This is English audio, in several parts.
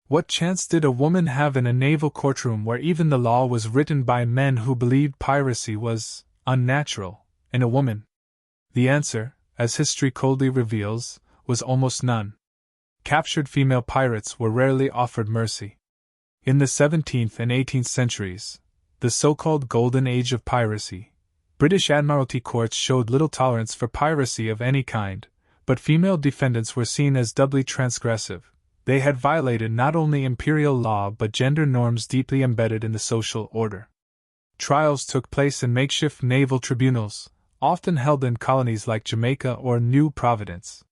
What chance did a woman have in a naval courtroom where even the law was written by men who believed piracy was unnatural in a woman? The answer, as history coldly reveals, was almost none. Captured female pirates were rarely offered mercy. In the 17th and 18th centuries, the so-called Golden Age of Piracy, British Admiralty courts showed little tolerance for piracy of any kind, but female defendants were seen as doubly transgressive. They had violated not only imperial law but gender norms deeply embedded in the social order. Trials took place in makeshift naval tribunals, often held in colonies like Jamaica or New Providence.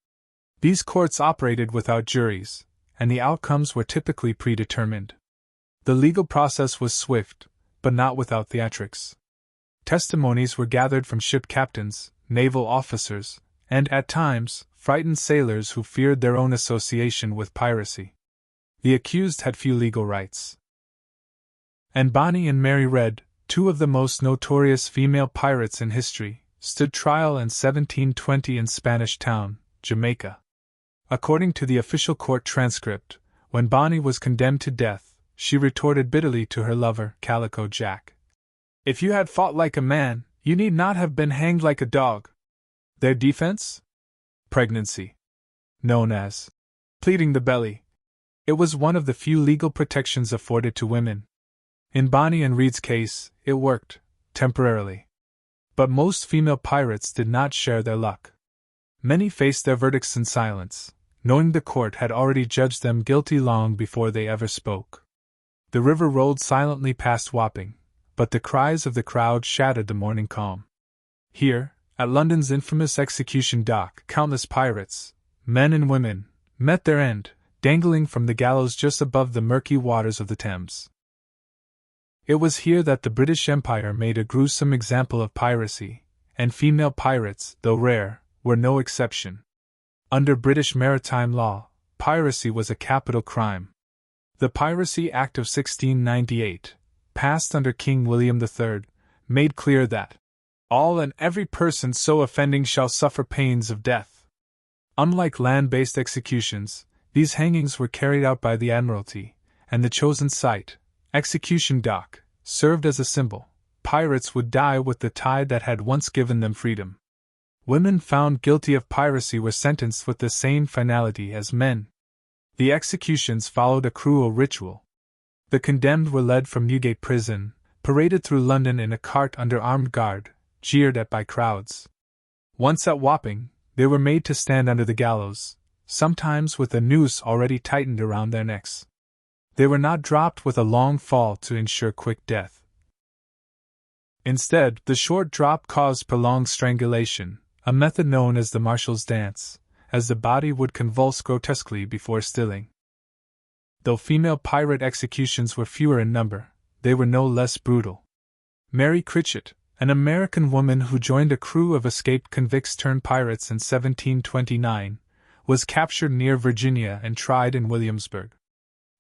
These courts operated without juries, and the outcomes were typically predetermined. The legal process was swift, but not without theatrics. Testimonies were gathered from ship captains, naval officers, and, at times, frightened sailors who feared their own association with piracy. The accused had few legal rights. And Bonny and Mary Red, two of the most notorious female pirates in history, stood trial in 1720 in Spanish Town, Jamaica. According to the official court transcript, when Bonny was condemned to death, she retorted bitterly to her lover, Calico Jack, "If you had fought like a man, you need not have been hanged like a dog." Their defense? Pregnancy. Known as pleading the belly. It was one of the few legal protections afforded to women. In Bonny and Reed's case, it worked, temporarily. But most female pirates did not share their luck. Many faced their verdicts in silence, knowing the court had already judged them guilty long before they ever spoke. The river rolled silently past Wapping, but the cries of the crowd shattered the morning calm. Here, at London's infamous execution dock, countless pirates, men and women, met their end, dangling from the gallows just above the murky waters of the Thames. It was here that the British Empire made a gruesome example of piracy, and female pirates, though rare, were no exception. Under British maritime law, piracy was a capital crime. The Piracy Act of 1698, passed under King William III, made clear that all and every person so offending shall suffer pains of death. Unlike land-based executions, these hangings were carried out by the Admiralty, and the chosen site, Execution Dock, served as a symbol. Pirates would die with the tide that had once given them freedom. Women found guilty of piracy were sentenced with the same finality as men. The executions followed a cruel ritual. The condemned were led from Newgate Prison, paraded through London in a cart under armed guard, jeered at by crowds. Once at Wapping, they were made to stand under the gallows, sometimes with a noose already tightened around their necks. They were not dropped with a long fall to ensure quick death. Instead, the short drop caused prolonged strangulation, a method known as the Marshal's dance, as the body would convulse grotesquely before stilling. Though female pirate executions were fewer in number, they were no less brutal. Mary Critchett, an American woman who joined a crew of escaped convicts turned pirates in 1729, was captured near Virginia and tried in Williamsburg.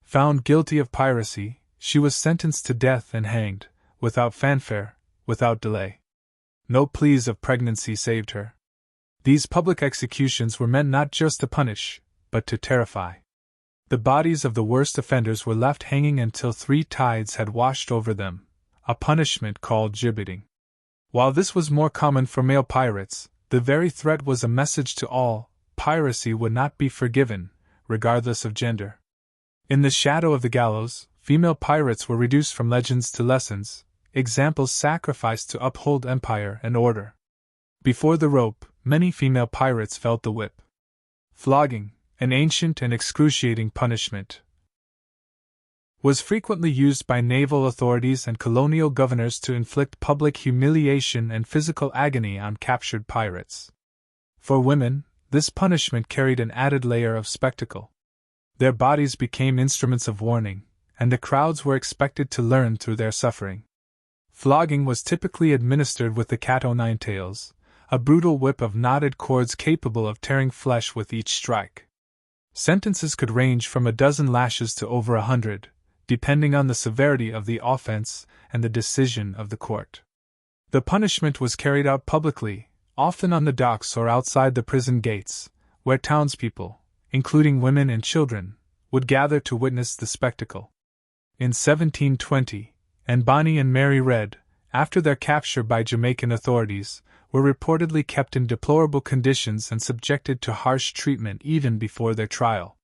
Found guilty of piracy, she was sentenced to death and hanged, without fanfare, without delay. No pleas of pregnancy saved her. These public executions were meant not just to punish, but to terrify. The bodies of the worst offenders were left hanging until 3 tides had washed over them, a punishment called gibbeting. While this was more common for male pirates, the very threat was a message to all: piracy would not be forgiven, regardless of gender. In the shadow of the gallows, female pirates were reduced from legends to lessons, examples sacrificed to uphold empire and order. Before the rope, many female pirates felt the whip. Flogging, an ancient and excruciating punishment, was frequently used by naval authorities and colonial governors to inflict public humiliation and physical agony on captured pirates. For women, this punishment carried an added layer of spectacle. Their bodies became instruments of warning, and the crowds were expected to learn through their suffering. Flogging was typically administered with the cat-o'-nine-tails, a brutal whip of knotted cords capable of tearing flesh with each strike. Sentences could range from a dozen lashes to over 100, depending on the severity of the offense and the decision of the court. The punishment was carried out publicly, often on the docks or outside the prison gates, where townspeople, including women and children, would gather to witness the spectacle. In 1720, and Bonny and Mary Red, after their capture by Jamaican authorities, were reportedly kept in deplorable conditions and subjected to harsh treatment even before their trial.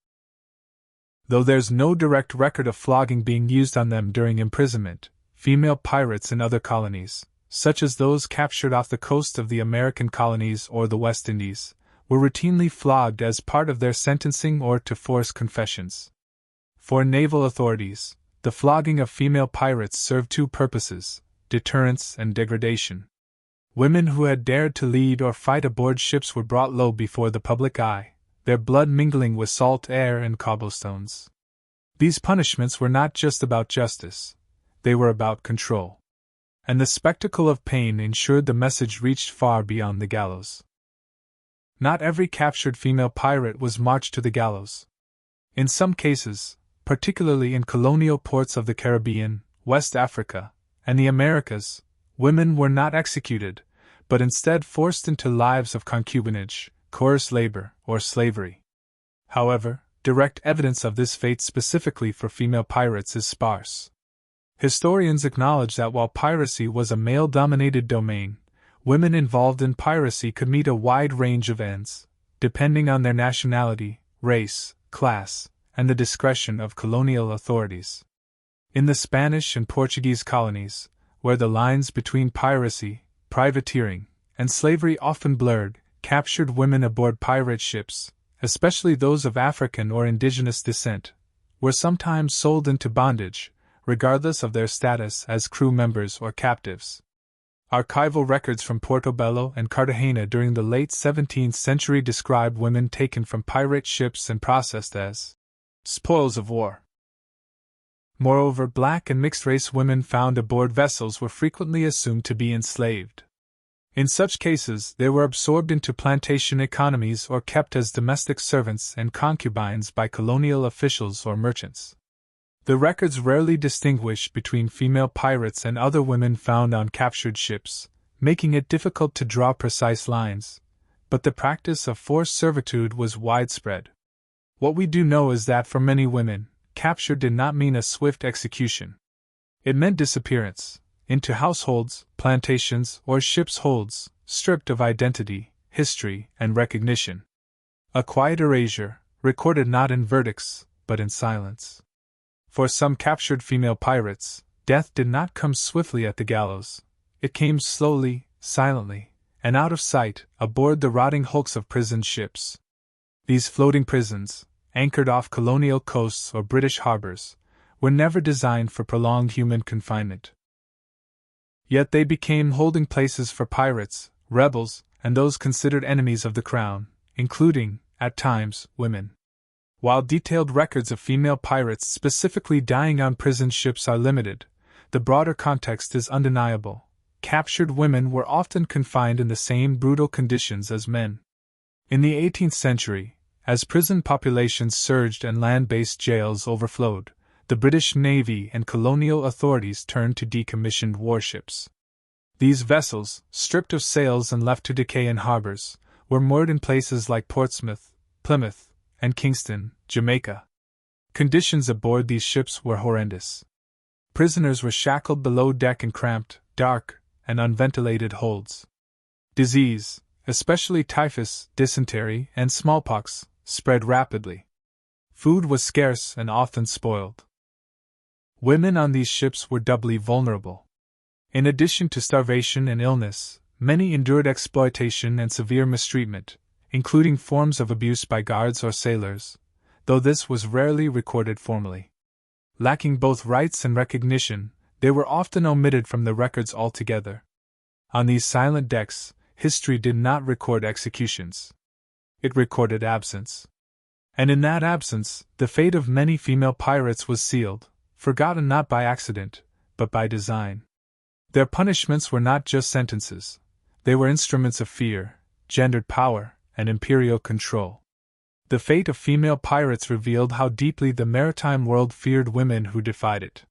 Though there's no direct record of flogging being used on them during imprisonment, female pirates in other colonies, such as those captured off the coast of the American colonies or the West Indies, were routinely flogged as part of their sentencing or to force confessions. For naval authorities, the flogging of female pirates served two purposes: deterrence and degradation. Women who had dared to lead or fight aboard ships were brought low before the public eye, their blood mingling with salt air and cobblestones. These punishments were not just about justice, they were about control. And the spectacle of pain ensured the message reached far beyond the gallows. Not every captured female pirate was marched to the gallows. In some cases, particularly in colonial ports of the Caribbean, West Africa, and the Americas, women were not executed, but instead forced into lives of concubinage, coerced labor, or slavery. However, direct evidence of this fate specifically for female pirates is sparse. Historians acknowledge that while piracy was a male-dominated domain, women involved in piracy could meet a wide range of ends, depending on their nationality, race, class, and the discretion of colonial authorities. In the Spanish and Portuguese colonies, where the lines between piracy, privateering, and slavery often blurred, captured women aboard pirate ships, especially those of African or indigenous descent, were sometimes sold into bondage, regardless of their status as crew members or captives. Archival records from Portobello and Cartagena during the late 17th century describe women taken from pirate ships and processed as spoils of war. Moreover, black and mixed-race women found aboard vessels were frequently assumed to be enslaved. In such cases, they were absorbed into plantation economies or kept as domestic servants and concubines by colonial officials or merchants. The records rarely distinguish between female pirates and other women found on captured ships, making it difficult to draw precise lines, but the practice of forced servitude was widespread. What we do know is that for many women, capture did not mean a swift execution. It meant disappearance, into households, plantations, or ships' holds, stripped of identity, history, and recognition. A quiet erasure, recorded not in verdicts, but in silence. For some captured female pirates, death did not come swiftly at the gallows. It came slowly, silently, and out of sight, aboard the rotting hulks of prison ships. These floating prisons, anchored off colonial coasts or British harbors, were never designed for prolonged human confinement. Yet they became holding places for pirates, rebels, and those considered enemies of the crown, including, at times, women. While detailed records of female pirates specifically dying on prison ships are limited, the broader context is undeniable. Captured women were often confined in the same brutal conditions as men. In the 18th century, as prison populations surged and land-based jails overflowed, the British Navy and colonial authorities turned to decommissioned warships. These vessels, stripped of sails and left to decay in harbors, were moored in places like Portsmouth, Plymouth, and Kingston, Jamaica. Conditions aboard these ships were horrendous. Prisoners were shackled below deck in cramped, dark, and unventilated holds. Disease, especially typhus, dysentery, and smallpox, spread rapidly. Food was scarce and often spoiled. Women on these ships were doubly vulnerable. In addition to starvation and illness, many endured exploitation and severe mistreatment, including forms of abuse by guards or sailors, though this was rarely recorded formally. Lacking both rights and recognition, they were often omitted from the records altogether. On these silent decks, history did not record executions. It recorded absence. And in that absence, the fate of many female pirates was sealed, forgotten not by accident, but by design. Their punishments were not just sentences, they were instruments of fear, gendered power, and imperial control. The fate of female pirates revealed how deeply the maritime world feared women who defied it.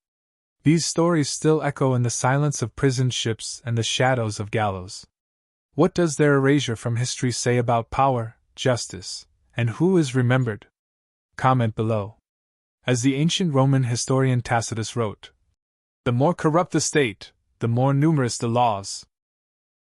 These stories still echo in the silence of prison ships and the shadows of gallows. What does their erasure from history say about power, justice, and who is remembered? Comment below. As the ancient Roman historian Tacitus wrote, "The more corrupt the state, the more numerous the laws."